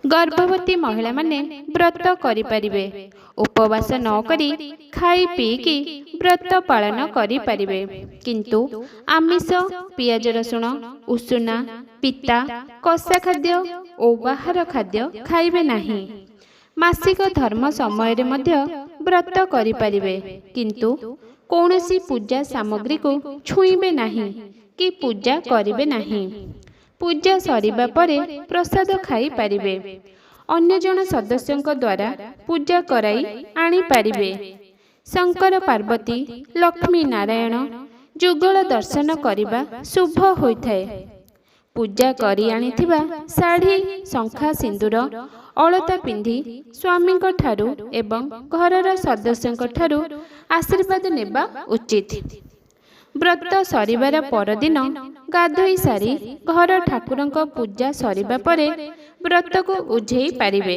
गर्भवती महिला माने व्रत करिपारिबे। उपवास न करी खाई पीकी व्रत पालन करिपारिबे, किंतु आमिष, पियाज रसुण, उषुना, पिता, कषा खाद्य और बाहर खाद्य खाइबे नाही। मासिक धर्म समय रे मध्य व्रत करिपारिबे, किंतु कौनसी पूजा सामग्री को छुईबे नाही कि पूजा करिबे नाही। पूजा सरिबा परे प्रसाद खाई पारिबे। अन्य जन सदस्यों द्वारा पूजा कराई आनी पारिबे। शंकर पार्वती, लक्ष्मी नारायण जुगल दर्शन करिबा शुभ होइथाए। पूजा करी आनिथिबा साड़ी, शंखा, सिंदूर, अलता पिंधि स्वामी ठारू एवं घरर सदस्यों ठारू आशीर्वाद नेबा उचित। व्रत सरिबार परदिन गाधोई सारी घर ठाकुरंक पूजा सरिबा परे व्रत को उझेई पारिबे।